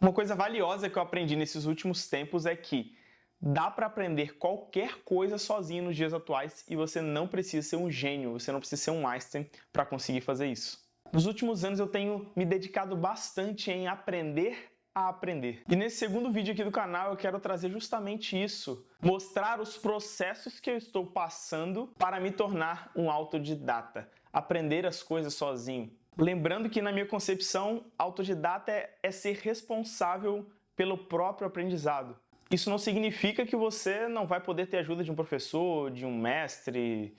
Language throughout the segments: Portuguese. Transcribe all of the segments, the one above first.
Uma coisa valiosa que eu aprendi nesses últimos tempos é que dá para aprender qualquer coisa sozinho nos dias atuais e você não precisa ser um gênio, você não precisa ser um Einstein para conseguir fazer isso. Nos últimos anos eu tenho me dedicado bastante em aprender a aprender. E nesse segundo vídeo aqui do canal eu quero trazer justamente isso, mostrar os processos que eu estou passando para me tornar um autodidata, aprender as coisas sozinho. Lembrando que na minha concepção, autodidata é ser responsável pelo próprio aprendizado. Isso não significa que você não vai poder ter ajuda de um professor, de um mestre,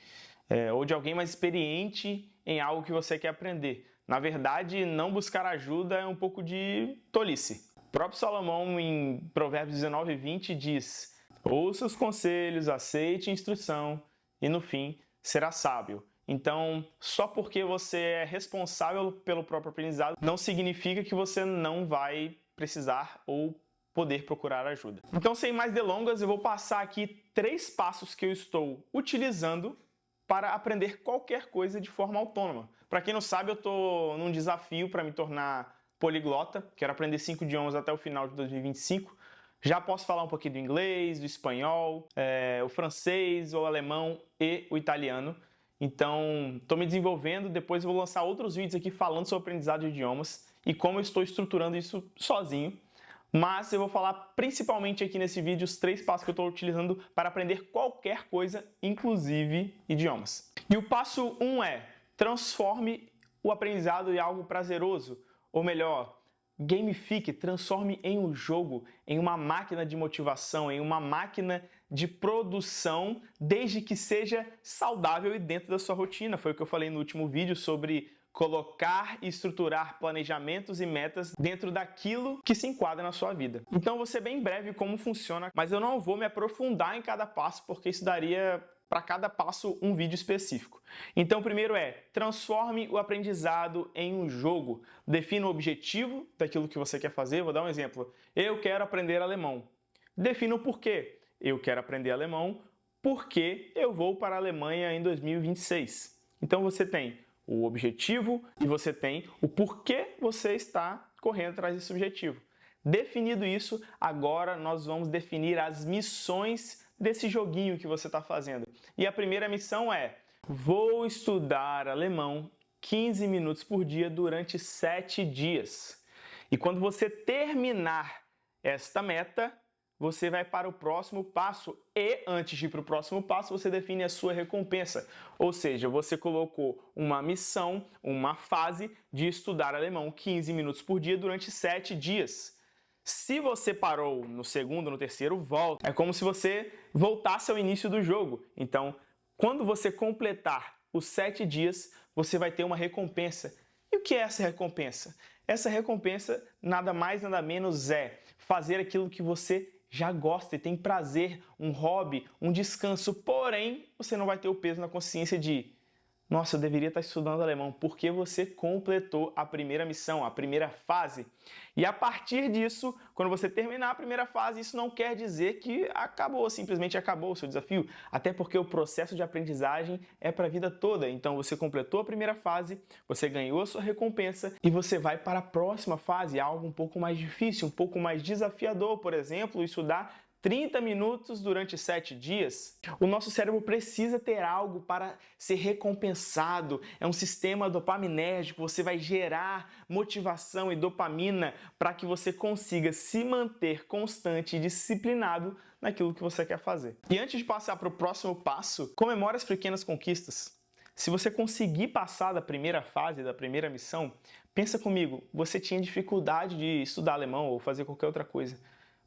ou de alguém mais experiente em algo que você quer aprender. Na verdade, não buscar ajuda é um pouco de tolice. O próprio Salomão, em Provérbios 19:20, diz: ouça os conselhos, aceite a instrução e, no fim, será sábio. Então, só porque você é responsável pelo próprio aprendizado, não significa que você não vai precisar ou poder procurar ajuda. Então, sem mais delongas, eu vou passar aqui 3 passos que eu estou utilizando para aprender qualquer coisa de forma autônoma. Para quem não sabe, eu estou num desafio para me tornar poliglota, quero aprender 5 idiomas até o final de 2025. Já posso falar um pouquinho do inglês, do espanhol, o francês, o alemão e o italiano. Então, estou me desenvolvendo, depois eu vou lançar outros vídeos aqui falando sobre aprendizado de idiomas e como eu estou estruturando isso sozinho. Mas eu vou falar principalmente aqui nesse vídeo os 3 passos que eu estou utilizando para aprender qualquer coisa, inclusive idiomas. E o passo 1 é: transforme o aprendizado em algo prazeroso, ou melhor, gamifique, transforme em um jogo, em uma máquina de motivação, em uma máquina de produção, desde que seja saudável e dentro da sua rotina. Foi o que eu falei no último vídeo sobre colocar e estruturar planejamentos e metas dentro daquilo que se enquadra na sua vida. Então, vou ser bem breve como funciona, mas eu não vou me aprofundar em cada passo, porque isso daria para cada passo um vídeo específico. Então, primeiro transforme o aprendizado em um jogo. Defina o objetivo daquilo que você quer fazer. Vou dar um exemplo. Eu quero aprender alemão. Defina o porquê. Eu quero aprender alemão porque eu vou para a Alemanha em 2026. Então, você tem o objetivo e você tem o porquê você está correndo atrás desse objetivo. Definido isso, agora nós vamos definir as missões desse joguinho que você está fazendo. E a primeira missão é: vou estudar alemão 15 minutos por dia durante 7 dias. E quando você terminar esta meta, você vai para o próximo passo e, antes de ir para o próximo passo, você define a sua recompensa. Ou seja, você colocou uma missão, uma fase de estudar alemão 15 minutos por dia durante 7 dias. Se você parou no segundo, no terceiro, volta. É como se você voltasse ao início do jogo. Então, quando você completar os 7 dias, você vai ter uma recompensa. E o que é essa recompensa? Essa recompensa nada mais, nada menos é fazer aquilo que você já gosta e tem prazer, um hobby, um descanso. Porém, você não vai ter o peso na consciência de: nossa, eu deveria estar estudando alemão, porque você completou a primeira missão, a primeira fase. E a partir disso, quando você terminar a primeira fase, isso não quer dizer que acabou, simplesmente acabou o seu desafio. Até porque o processo de aprendizagem é para a vida toda. Então você completou a primeira fase, você ganhou a sua recompensa e você vai para a próxima fase, algo um pouco mais difícil, um pouco mais desafiador. Por exemplo, estudar 30 minutos durante 7 dias. O nosso cérebro precisa ter algo para ser recompensado. É um sistema dopaminérgico. Você vai gerar motivação e dopamina para que você consiga se manter constante e disciplinado naquilo que você quer fazer. E antes de passar para o próximo passo, comemore as pequenas conquistas. Se você conseguir passar da primeira fase, da primeira missão, pensa comigo, você tinha dificuldade de estudar alemão ou fazer qualquer outra coisa.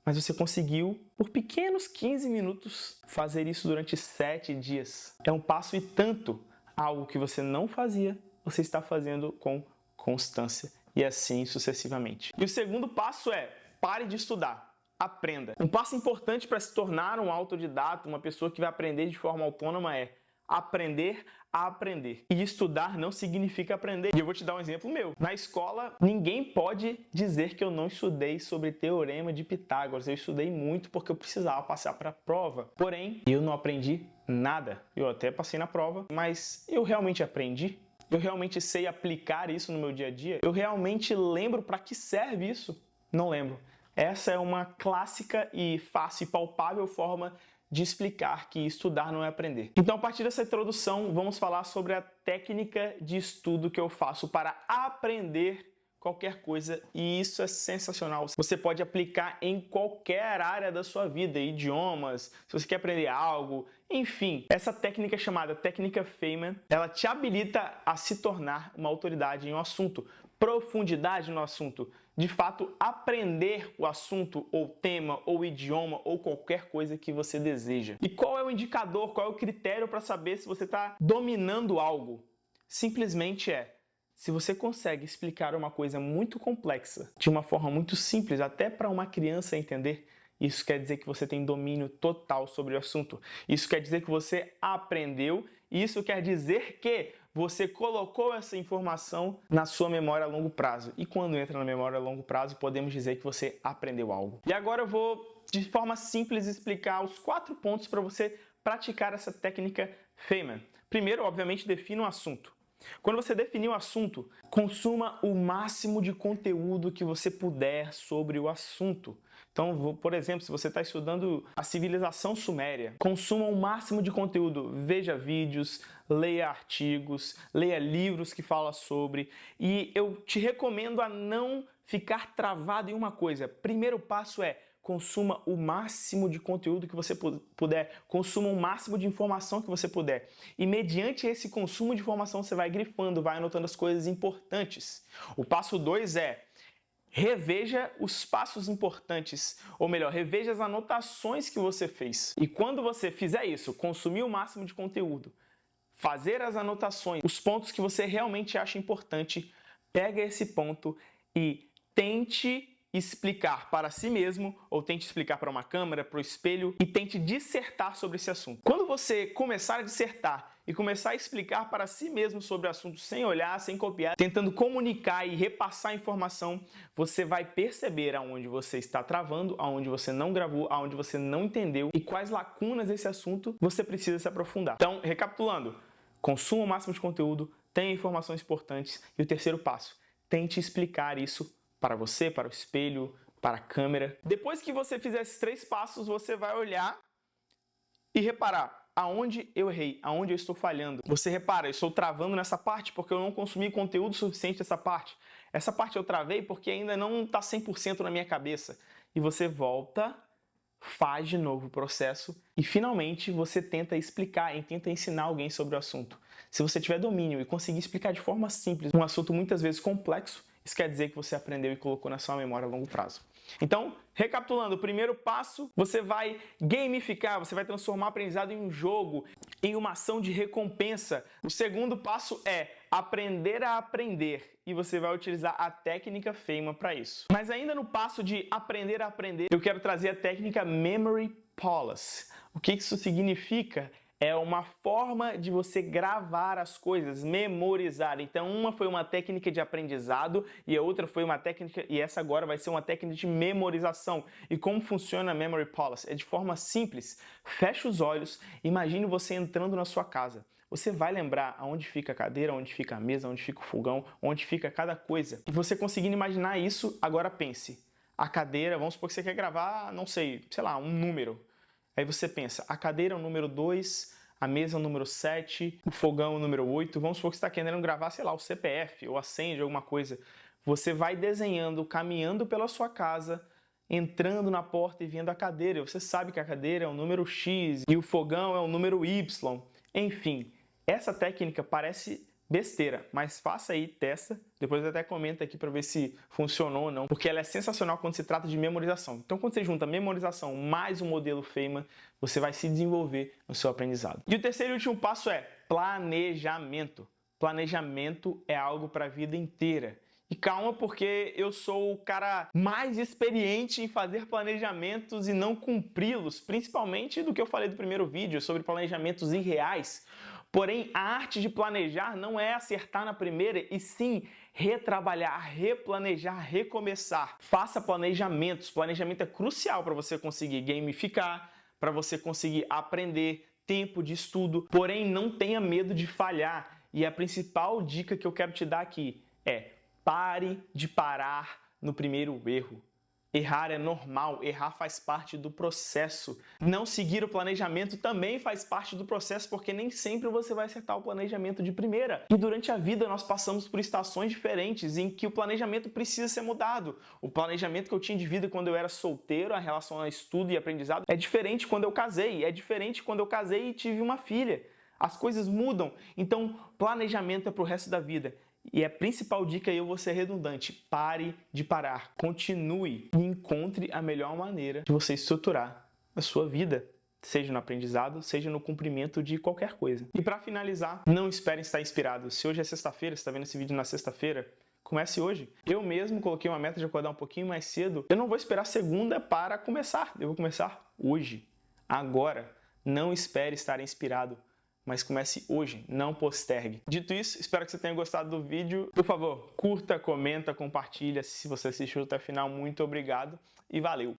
Mas você conseguiu, por pequenos 15 minutos, fazer isso durante 7 dias. É um passo e tanto. Algo que você não fazia, você está fazendo com constância. E assim sucessivamente. E o segundo passo é: pare de estudar. Aprenda. Um passo importante para se tornar um autodidata, uma pessoa que vai aprender de forma autônoma, é aprender a aprender. E estudar não significa aprender. E eu vou te dar um exemplo meu. Na escola, ninguém pode dizer que eu não estudei sobre Teorema de Pitágoras. Eu estudei muito porque eu precisava passar para a prova. Porém, eu não aprendi nada. Eu até passei na prova, mas eu realmente aprendi? Eu realmente sei aplicar isso no meu dia a dia? Eu realmente lembro para que serve isso? Não lembro. Essa é uma clássica e fácil e palpável forma de explicar que estudar não é aprender. Então, a partir dessa introdução, vamos falar sobre a técnica de estudo que eu faço para aprender qualquer coisa, e isso é sensacional. Você pode aplicar em qualquer área da sua vida, idiomas, se você quer aprender algo, enfim. Essa técnica chamada técnica Feynman, ela te habilita a se tornar uma autoridade em um assunto, profundidade no assunto, de fato aprender o assunto, ou tema, ou idioma, ou qualquer coisa que você deseja. E qual é o indicador, qual é o critério para saber se você está dominando algo? Simplesmente se você consegue explicar uma coisa muito complexa de uma forma muito simples, até para uma criança entender, isso quer dizer que você tem domínio total sobre o assunto. Isso quer dizer que você aprendeu, e isso quer dizer que você colocou essa informação na sua memória a longo prazo. E quando entra na memória a longo prazo, podemos dizer que você aprendeu algo. E agora eu vou, de forma simples, explicar os 4 pontos para você praticar essa técnica Feynman. Primeiro, obviamente, defina um assunto. Quando você definir o assunto, consuma o máximo de conteúdo que você puder sobre o assunto. Então, por exemplo, se você está estudando a civilização suméria, consuma o máximo de conteúdo. Veja vídeos, leia artigos, leia livros que falam sobre. E eu te recomendo a não ficar travado em uma coisa. Primeiro passo consuma o máximo de conteúdo que você puder, consuma o máximo de informação que você puder. E mediante esse consumo de informação, você vai grifando, vai anotando as coisas importantes. O passo 2 reveja os passos importantes, ou melhor, reveja as anotações que você fez. E quando você fizer isso, consumir o máximo de conteúdo, fazer as anotações, os pontos que você realmente acha importante, pega esse ponto e tente explicar para si mesmo, ou tente explicar para uma câmera, para o espelho, e tente dissertar sobre esse assunto. Quando você começar a dissertar e começar a explicar para si mesmo sobre o assunto, sem olhar, sem copiar, tentando comunicar e repassar a informação, você vai perceber aonde você está travando, aonde você não gravou, aonde você não entendeu e quais lacunas desse assunto você precisa se aprofundar. Então, recapitulando, consuma o máximo de conteúdo, tenha informações importantes e o terceiro passo, tente explicar isso para você, para o espelho, para a câmera. Depois que você fizer esses 3 passos, você vai olhar e reparar aonde eu errei, aonde eu estou falhando. Você repara, eu estou travando nessa parte porque eu não consumi conteúdo suficiente dessa parte. Essa parte eu travei porque ainda não está 100% na minha cabeça. E você volta, faz de novo o processo e finalmente você tenta explicar e tenta ensinar alguém sobre o assunto. Se você tiver domínio e conseguir explicar de forma simples um assunto muitas vezes complexo, isso quer dizer que você aprendeu e colocou na sua memória a longo prazo. Então, recapitulando, o primeiro passo, você vai gamificar, você vai transformar o aprendizado em um jogo, em uma ação de recompensa. O segundo passo aprender a aprender, e você vai utilizar a técnica Feynman para isso. Mas ainda no passo de aprender a aprender, eu quero trazer a técnica Memory Palace. O que isso significa? É uma forma de você gravar as coisas, memorizar. Então, uma foi uma técnica de aprendizado e a outra foi uma técnica, e essa agora vai ser uma técnica de memorização. E como funciona a Memory Palace? É de forma simples. Feche os olhos, imagine você entrando na sua casa. Você vai lembrar aonde fica a cadeira, onde fica a mesa, onde fica o fogão, onde fica cada coisa. E você conseguindo imaginar isso, agora pense. A cadeira, vamos supor que você quer gravar, não sei, lá, um número. Aí você pensa, a cadeira é o número 2, a mesa é o número 7, o fogão é o número 8. Vamos supor que você está querendo gravar, o CPF ou a senha de alguma coisa. Você vai desenhando, caminhando pela sua casa, entrando na porta e vendo a cadeira. Você sabe que a cadeira é o número X e o fogão é o número Y. Enfim, essa técnica parece besteira, mas faça aí, testa, depois até comenta aqui para ver se funcionou ou não, porque ela é sensacional quando se trata de memorização. Então, quando você junta memorização mais o modelo Feynman, você vai se desenvolver no seu aprendizado. E o terceiro e último passo é planejamento. Planejamento é algo para a vida inteira. E calma, porque eu sou o cara mais experiente em fazer planejamentos e não cumpri-los, principalmente do que eu falei do primeiro vídeo sobre planejamentos irreais. Porém, a arte de planejar não é acertar na primeira, e sim retrabalhar, replanejar, recomeçar. Faça planejamentos. Planejamento é crucial para você conseguir gamificar, para você conseguir aprender, tempo de estudo. Porém, não tenha medo de falhar. E a principal dica que eu quero te dar aqui é: pare de parar no primeiro erro. Errar é normal, errar faz parte do processo. Não seguir o planejamento também faz parte do processo, porque nem sempre você vai acertar o planejamento de primeira. E durante a vida nós passamos por estações diferentes em que o planejamento precisa ser mudado. O planejamento que eu tinha de vida quando eu era solteiro, a relação a estudo e aprendizado, é diferente quando eu casei, é diferente quando eu casei e tive uma filha. As coisas mudam, então planejamento é para o resto da vida. E a principal dica, eu vou ser redundante, pare de parar, continue e encontre a melhor maneira de você estruturar a sua vida, seja no aprendizado, seja no cumprimento de qualquer coisa. E para finalizar, não espere estar inspirado. Se hoje é sexta-feira, você está vendo esse vídeo na sexta-feira, comece hoje. Eu mesmo coloquei uma meta de acordar um pouquinho mais cedo. Eu não vou esperar segunda para começar, eu vou começar hoje, agora. Não espere estar inspirado, mas comece hoje, não postergue. Dito isso, espero que você tenha gostado do vídeo. Por favor, curta, comenta, compartilha. Se você assistiu até o final, muito obrigado e valeu!